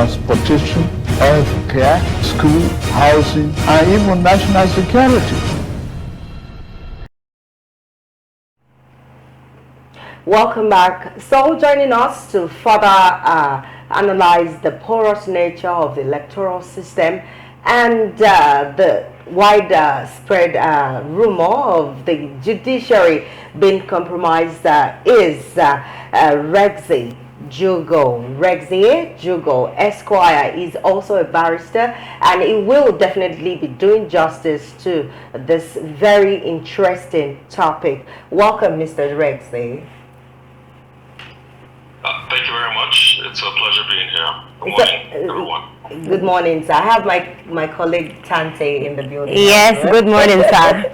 transportation, health care, school, housing, and even national security. Welcome back. So joining us to further analyze the porous nature of the electoral system and the widespread rumor of the judiciary being compromised is Rexie Jugo Esquire is also a barrister, and he will definitely be doing justice to this very interesting topic. Welcome, Mr. Rexie. Thank you very much. It's a pleasure being here. Good morning, everyone. Good morning, sir. I have my colleague Tante in the building. Yes, good morning, sir.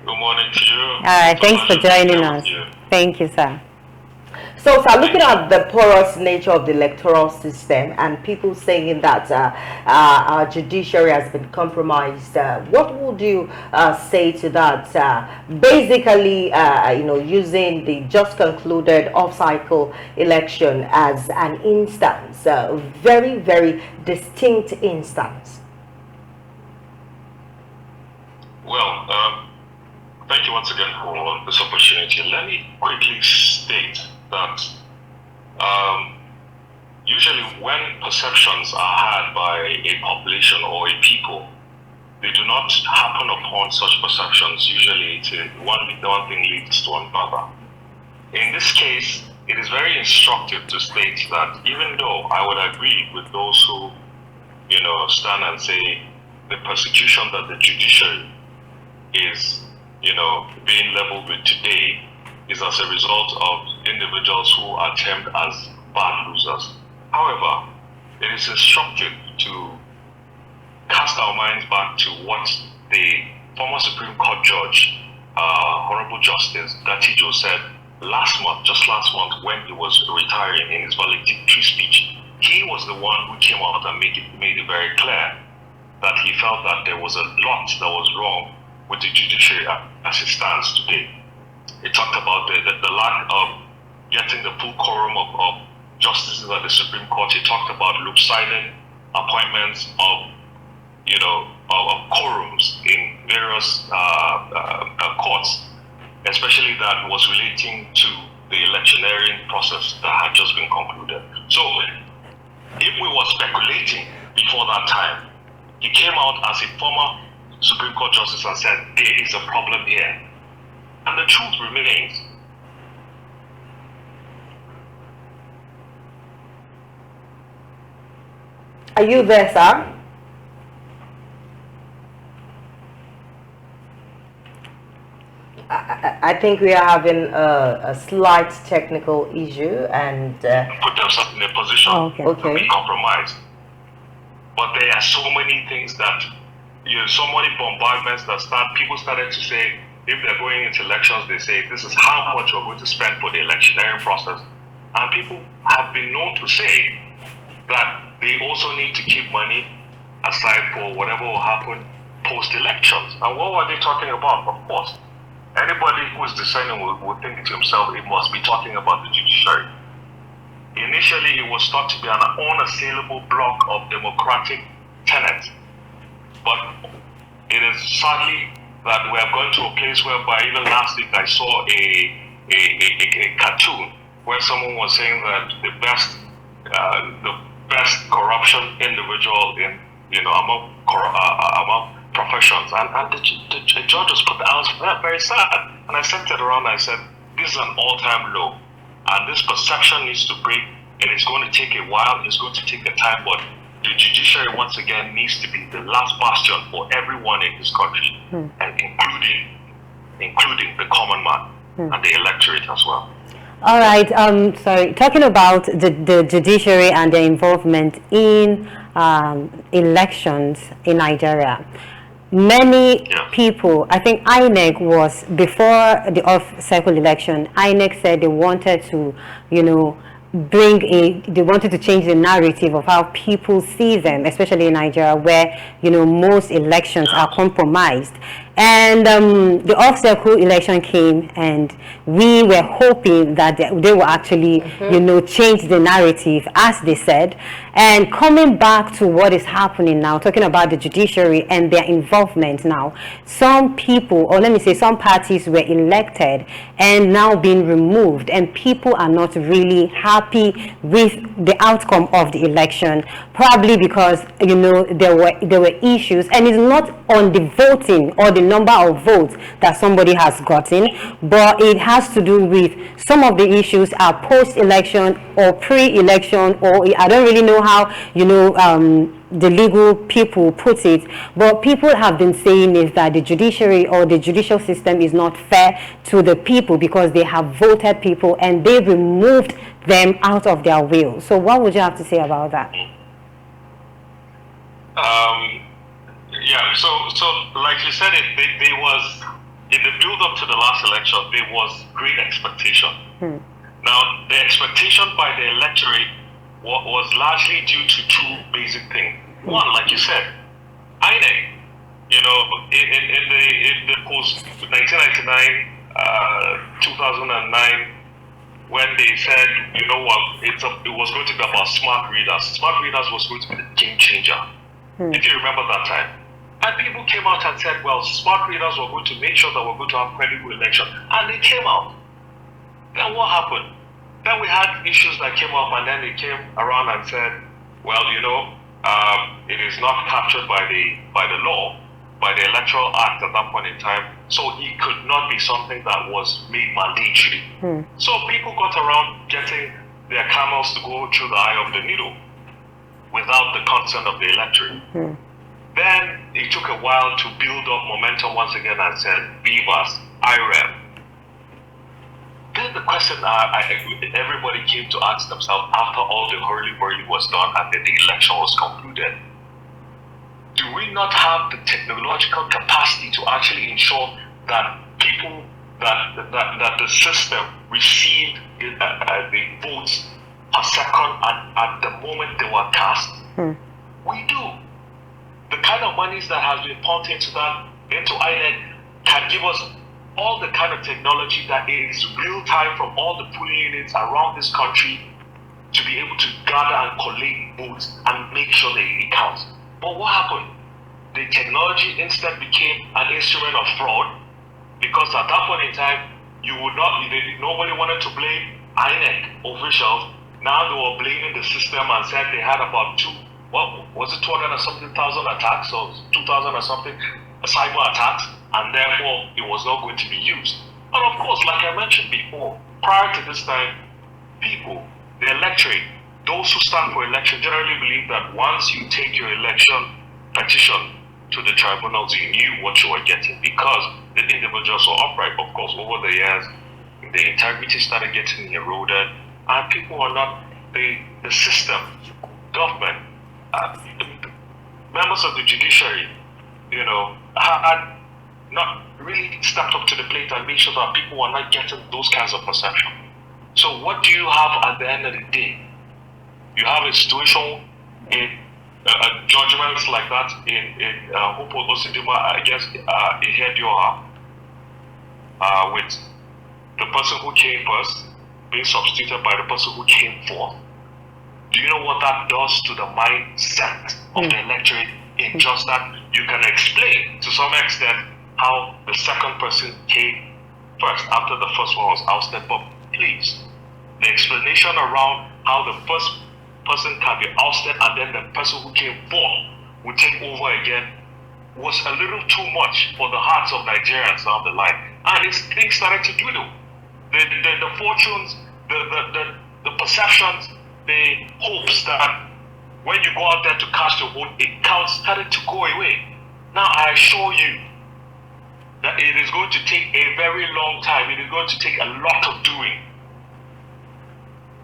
Good morning to you. All right, thanks for joining us. Thank you, sir. So, sir, looking at the porous nature of the electoral system and people saying that our judiciary has been compromised, what would you say to that? Basically, using the just concluded off-cycle election as an instance, a very, very distinct instance. Well, thank you once again for this opportunity. Let me quickly state that usually when perceptions are had by a population or a people, they do not happen upon such perceptions. Usually one thing leads to another. In this case, it is very instructive to state that even though I would agree with those who, stand and say the persecution that the judiciary is, being leveled with today is as a result of individuals who are termed as bad losers. However, it is instructive to cast our minds back to what the former Supreme Court Judge, Honorable Justice Gatijo, said just last month when he was retiring in his valedictory speech. He was the one who came out and made it very clear that he felt that there was a lot that was wrong with the judiciary as it stands today. He talked about the lack of getting the full quorum of justices at the Supreme Court. He talked about lopsided appointments of quorums in various courts, especially that was relating to the electioneering process that had just been concluded. So, if we were speculating before that time, he came out as a former Supreme Court justice and said, there is a problem here. And the truth remains. Are you there, sir? I think we are having a slight technical issue and put themselves in a position to be compromised. But there are so many things that, so many bombardments that people started to say, if they're going into elections, they say, this is how much we're going to spend for the electioneering process. And people have been known to say that they also need to keep money aside for whatever will happen post-elections. And what were they talking about? Of course, anybody who is discerning will think to himself, it must be talking about the judiciary. Initially, it was thought to be an unassailable block of democratic tenets. But it is sadly that we have gone to a place whereby even last week I saw a cartoon where someone was saying that the best corruption individual in among professions, and the judges put the answer for that. Very sad. And I sent it around and I said, this is an all-time low, and this perception needs to break. It is going to take a while, it's going to take a time, but the judiciary once again needs to be the last bastion for everyone in this country, and including the common man and the electorate as well. All right, sorry, talking about the judiciary and their involvement in elections in Nigeria. Many people, I think INEC was, before the off-cycle election, INEC said they wanted to, they wanted to change the narrative of how people see them, especially in Nigeria, where, most elections are compromised. And the off-cycle election came, and we were hoping that they will actually, change the narrative, as they said. And coming back to what is happening now, talking about the judiciary and their involvement now, some people, or let me say some parties, were elected and now being removed, and people are not really happy with the outcome of the election, probably because there were issues, and it's not on the voting or the number of votes that somebody has gotten, but it has to do with some of the issues are post-election or pre-election, or I don't really know how the legal people put it, but people have been saying is that the judiciary or the judicial system is not fair to the people because they have voted people and they removed them out of their will. So what would you have to say about that? Yeah, so like you said, there was, in the build-up to the last election, there was great expectation. Now, the expectation by the electorate was largely due to two basic things. One, like you said, INEC, in the post 1999, 2009, when they said, it was going to be about smart readers. Smart readers was going to be the game changer. If you remember that time. And people came out and said, well, smart readers were going to make sure that we're going to have credible election. And they came out. Then what happened? Then we had issues that came up, and then they came around and said, well, it is not captured by the law, by the Electoral Act at that point in time, so it could not be something that was made mandatory. So people got around getting their camels to go through the eye of the needle without the consent of the electorate. Then it took a while to build up momentum once again and said, Beavers, IREM. Then the question everybody came to ask themselves after all the hurly-burly was done and then the election was concluded, do we not have the technological capacity to actually ensure that people, that the system received the votes per second at the moment they were cast? We do. The kind of monies that has been pumped into INEC can give us all the kind of technology that is real time from all the polling units around this country to be able to gather and collect votes and make sure they count. But what happened? The technology instead became an instrument of fraud, because at that point in time, nobody wanted to blame INEC officials. Now they were blaming the system and said they had about 200 and something thousand attacks, or 2,000 or something cyber attacks, and therefore it was not going to be used. And of course, like I mentioned before, prior to this time, people, the electorate, those who stand for election generally believe that once you take your election petition to the tribunals, you knew what you were getting, because the individuals were upright. Of course, over the years, the integrity started getting eroded, and people were not, the system, government, members of the judiciary, had not really stepped up to the plate and made sure that people were not getting those kinds of perception. So what do you have at the end of the day? You have a situation in judgments like that in Hopo Osidima, I guess, Ihedioha, with the person who came first being substituted by the person who came fourth. Do you know what that does to the mindset of the electorate? In just that, you can explain to some extent how the second person came first after the first one was ousted, but please, the explanation around how the first person can be ousted and then the person who came fourth will take over again was a little too much for the hearts of Nigerians down the line. And things started to dwindle. The fortunes, the perceptions, the hopes that when you go out there to cast your vote, it counts, started to go away. Now I assure you that it is going to take a very long time. It is going to take a lot of doing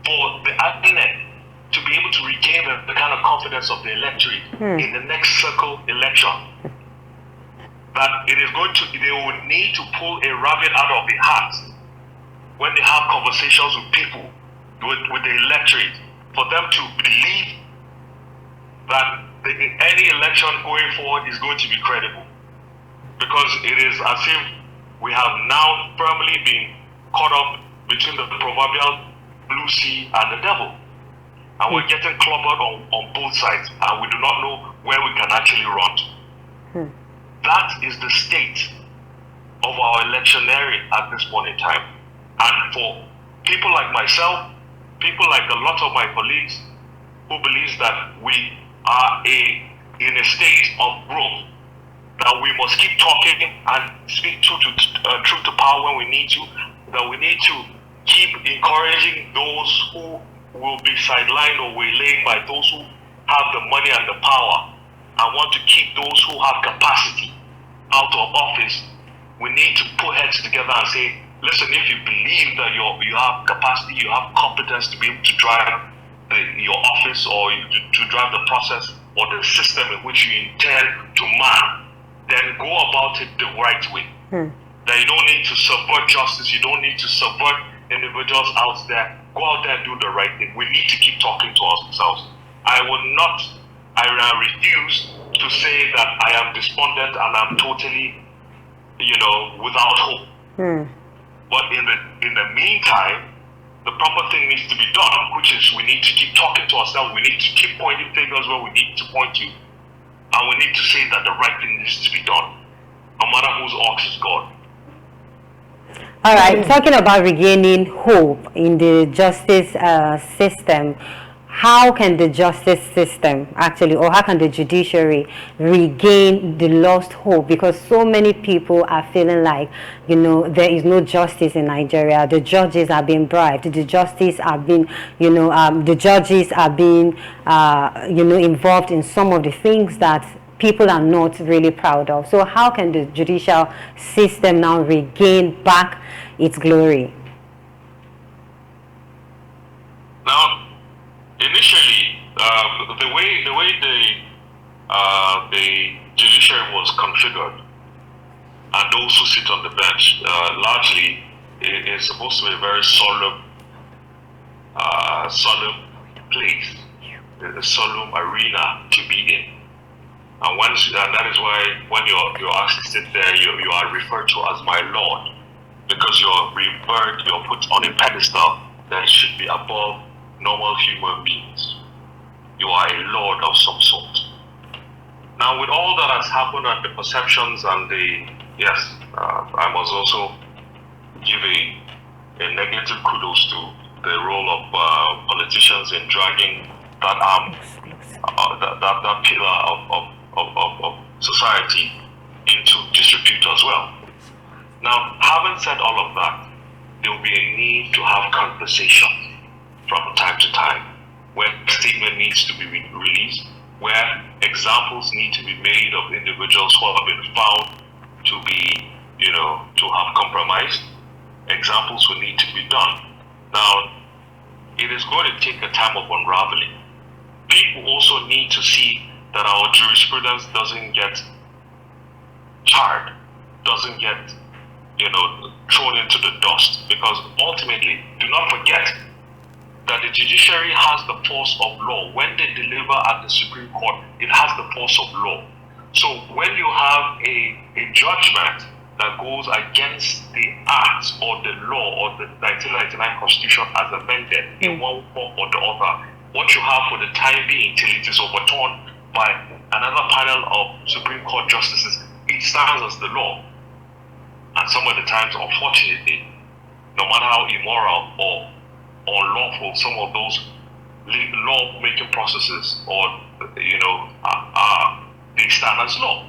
for the INEC to be able to regain the kind of confidence of the electorate in the next circle election. That they will need to pull a rabbit out of the hat when they have conversations with people, with the electorate, for them to believe that any election going forward is going to be credible. because it is as if we have now firmly been caught up between the proverbial blue sea and the devil. And we're getting clobbered on both sides, and we do not know where we can actually run. That is the state of our electioneering at this point in time. And for people like myself, people like a lot of my colleagues who believes that we are in a state of growth, that we must keep talking and speak truth to power when we need to, that we need to keep encouraging those who will be sidelined or waylaid by those who have the money and the power, and want to keep those who have capacity out of office. We need to put heads together and say, listen, if you believe that you have capacity, you have competence to be able to drive your office or to drive the process or the system in which you intend to man, then go about it the right way. That you don't need to subvert justice, you don't need to subvert individuals out there. Go out there and do the right thing. We need to keep talking to ourselves. I refuse to say that I am despondent and I'm totally, without hope. But in the meantime, the proper thing needs to be done, which is we need to keep talking to ourselves. We need to keep pointing fingers where we need to point to, and we need to say that the right thing needs to be done, no matter whose ox is God. All right, talking about regaining hope in the justice system, how can the justice system actually, or how can the judiciary regain the lost hope? Because so many people are feeling like, there is no justice in Nigeria. The judges are being bribed. The justice are being, the judges are being, involved in some of the things that people are not really proud of. So how can the judicial system now regain back its glory? Now, initially, the way the judiciary was configured, and those who sit on the bench, largely is supposed to be a very solemn place, a solemn arena to be in. And that is why when you're asked to sit there, you are referred to as my Lord, because you're put on a pedestal that should be above normal human beings. You are a lord of some sort. Now, with all that has happened and the perceptions and I must also give a negative kudos to the role of politicians in dragging that arm, that pillar of society into disrepute as well. Now, having said all of that, there will be a need to have conversation from time to time, where statement needs to be released, where examples need to be made of individuals who have been found to be, to have compromised. Examples will need to be done. Now, it is going to take a time of unraveling. People also need to see that our jurisprudence doesn't get charred, doesn't get, thrown into the dust, because ultimately, do not forget that the judiciary has the force of law. When they deliver at the Supreme Court, it has the force of law. So when you have a judgment that goes against the act or the law or the 1999 Constitution as amended in one form or the other, what you have for the time being till it is overturned by another panel of Supreme Court justices, it stands as the law. And some of the times, unfortunately, no matter how immoral or unlawful some of those law-making processes they stand as law.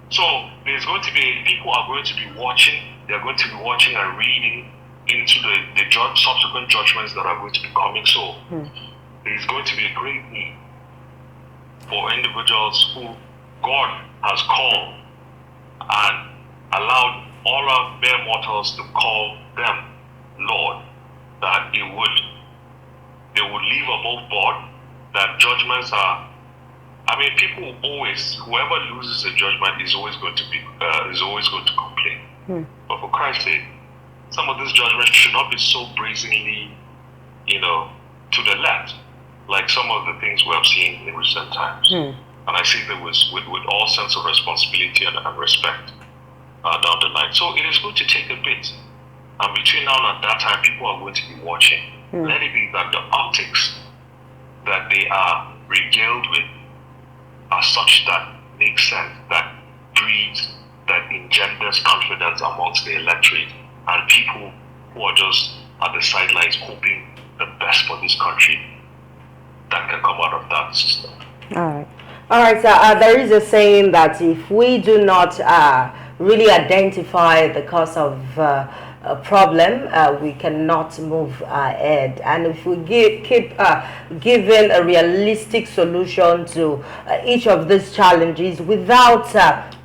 So there's going to be, people are going to be watching, they're going to be watching and reading into the subsequent judgments that are going to be coming. So there's going to be a great need for individuals who God has called and allowed all our mere mortals to call them Lord, that they would live above board, that judgments are, people always, whoever loses a judgment is always going to complain. But for Christ's sake, some of these judgments should not be so brazenly, to the left, like some of the things we have seen in recent times. And I say that with all sense of responsibility and respect. down the line. So it is going to take a bit. And between now and that time, people are going to be watching. Let it be that the optics that they are regaled with are such that make sense, that breeds, that engenders confidence amongst the electorate and people who are just at the sidelines hoping the best for this country that can come out of that system. All right, there is a saying that if we do not really identify the cause of a problem, we cannot move ahead. And if we keep giving a realistic solution to each of these challenges without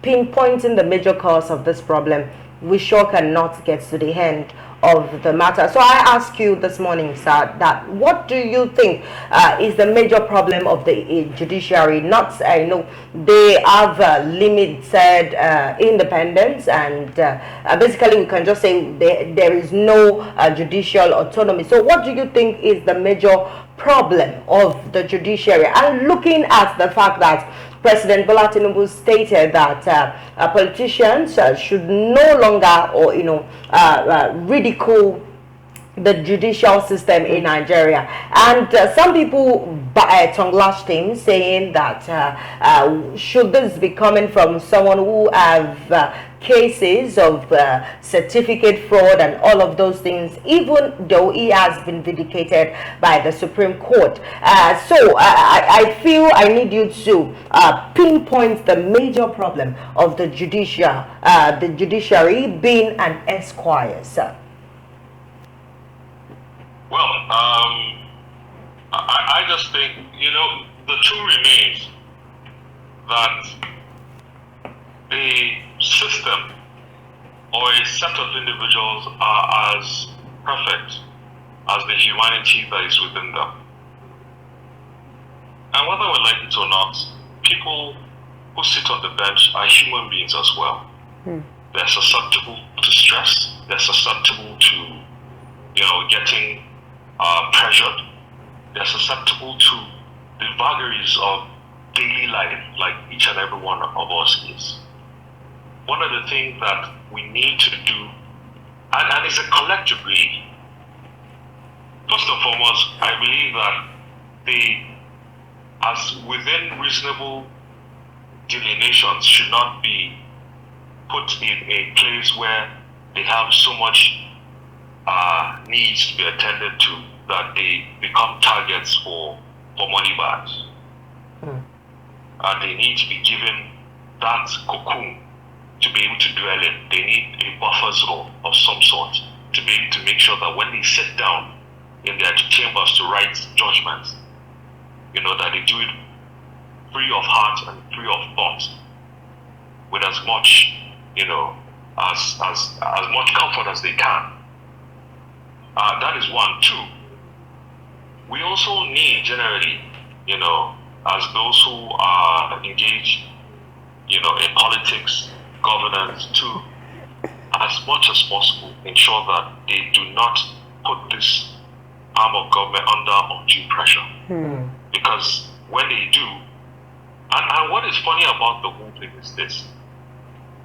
pinpointing the major cause of this problem, we sure cannot get to the end of the matter. So I ask you this morning, sir, that what do you think is the major problem of the judiciary? Not, they have limited independence, and basically we can just say there is no judicial autonomy. So what do you think is the major problem of the judiciary? And looking at the fact that President Bola Tinubu stated that politicians should no longer, ridicule the judicial system in Nigeria, and some people tongue-lashed him, saying that should this be coming from someone who have cases of certificate fraud and all of those things, even though he has been vindicated by the Supreme Court. So I feel I need you to pinpoint the major problem of the judiciary being an esquire, sir. Well, I just think, the truth remains that the system or a set of individuals are as perfect as the humanity that is within them. And whether we like it or not, people who sit on the bench are human beings as well. They're susceptible to stress. They're susceptible to, getting pressured. They're susceptible to the vagaries of daily life, like each and every one of us is. One of the things that we need to do, and it's a collective really. First and foremost, I believe that as within reasonable delineations should not be put in a place where they have so much needs to be attended to that they become targets for money bags. And they need to be given that cocoon to be able to dwell in. They need a buffer zone of some sort to be able to make sure that when they sit down in their chambers to write judgments, that they do it free of heart and free of thought, with as much, as much comfort as they can. That is one. Two, we also need generally, as those who are engaged, in politics, governance, to, as much as possible, ensure that they do not put this arm of government under undue pressure. Because when they do, and what is funny about the whole thing is this: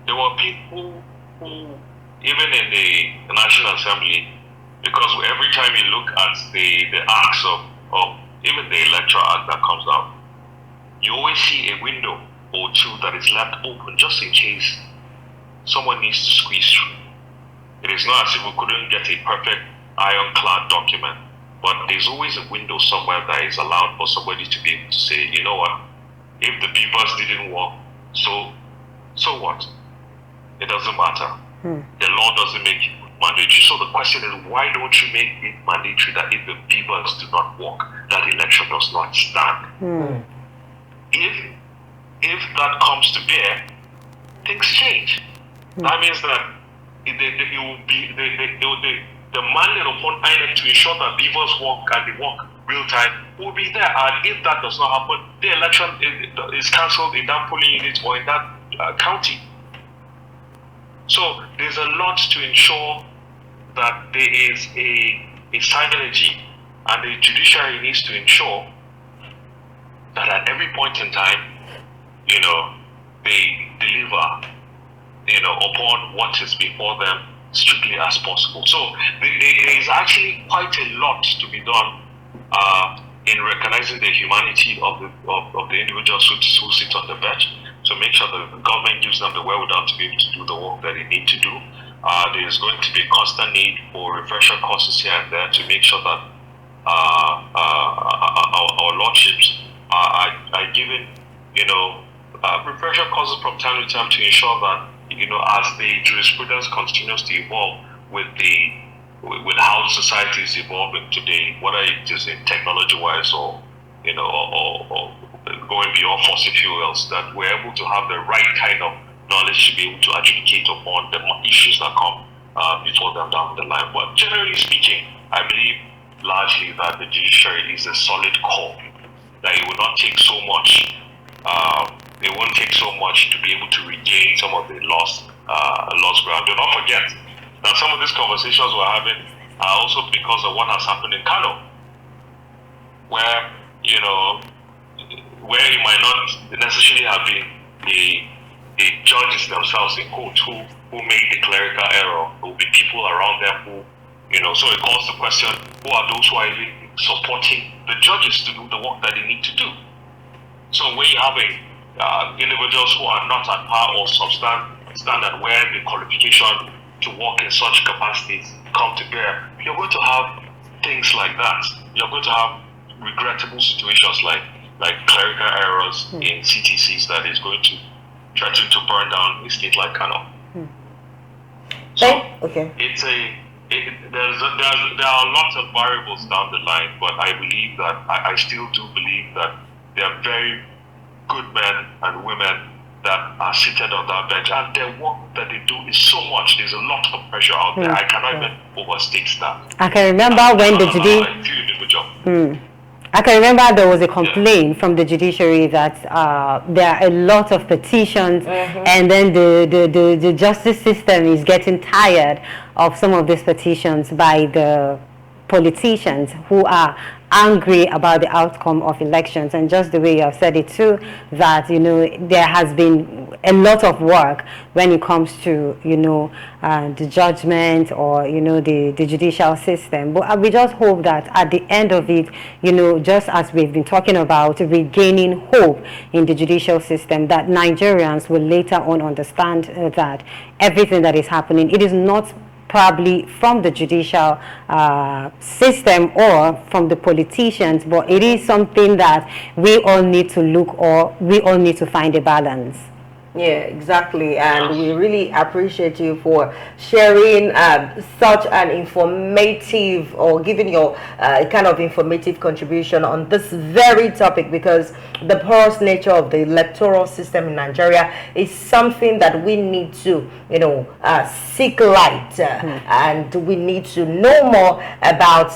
there were people who, even in the National Assembly, because every time you look at the acts of even the Electoral Act that comes out, you always see a window or two that is left open just in case someone needs to squeeze through. It is not as if we couldn't get a perfect ironclad document, but there's always a window somewhere that is allowed for somebody to be able to say, you know what, if the beavers didn't work, so what? It doesn't matter. The law doesn't make it mandatory. So the question is, why don't you make it mandatory that if the beavers do not work, that election does not stand? If that comes to bear, things change. That means that it will be the mandate upon INEC to ensure that beavers work and they work real time will be there. And if that does not happen, the election is cancelled in that polling unit or in that county. So there's a lot to ensure that there is a synergy, and the judiciary needs to ensure that at every point in time, they deliver upon what is before them strictly as possible. So there is actually quite a lot to be done in recognizing the humanity of the individuals who sit on the bench, to make sure that the government gives them the wherewithal to be able to do the work that they need to do. There is going to be a constant need for refresher courses here and there to make sure that our lordships are given, refresher courses from time to time to ensure that, as the jurisprudence continues to evolve with how the society is evolving today, whether it is in technology-wise or going beyond fossil fuels, that we're able to have the right kind of knowledge to be able to adjudicate upon the issues that come before them down the line. But generally speaking, I believe largely that the judiciary is a solid core, that it will not take so much. It won't take so much to be able to regain some of the lost ground. Do not forget that some of these conversations we're having are also because of what has happened in Kano, where it might not necessarily have been the judges themselves in court who made the clerical error. There will be people around them who, so it calls the question, who are those who are even supporting the judges to do the work that they need to do? So when you have individuals who are not at par or substandard, where the qualification to work in such capacities come to bear, you're going to have things like that. You're going to have regrettable situations like clerical errors in CTCs that is going to threaten to burn down a state like Kano. So okay. There are lots of variables down the line, but I believe that I still do believe that there are very good men and women that are seated on that bench, and their work that they do is so much. There's a lot of pressure out there. I cannot even overstate that. I can remember when the I can remember there was a complaint from the judiciary that there are a lot of petitions, and then the justice system is getting tired of some of these petitions by the politicians who are angry about the outcome of elections. And just the way you have said it too, that there has been a lot of work when it comes to the judgment or the judicial system. But we just hope that at the end of it, just as we've been talking about regaining hope in the judicial system, that Nigerians will later on understand that everything that is happening, it is not probably from the judicial system or from the politicians, but it is something that we all need to we all need to find a balance. Yeah, exactly. And we really appreciate you for sharing such an informative, or giving your kind of informative contribution on this very topic, because the porous nature of the electoral system in Nigeria is something that we need to, seek light, and we need to know more about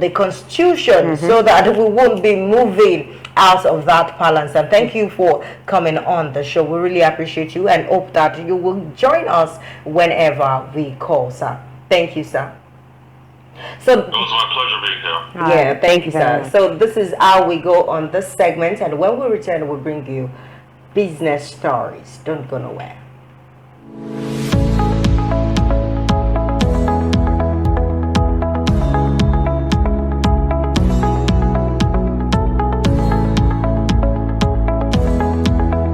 the Constitution, so that we won't be moving out of that balance. And thank you for coming on the show. We really appreciate you and hope that you will join us whenever we call, sir. Thank you, sir. So it was my pleasure being here. Yeah, thank you, sir. So this is how we go on this segment, and when we return, we'll bring you business stories. Don't go nowhere.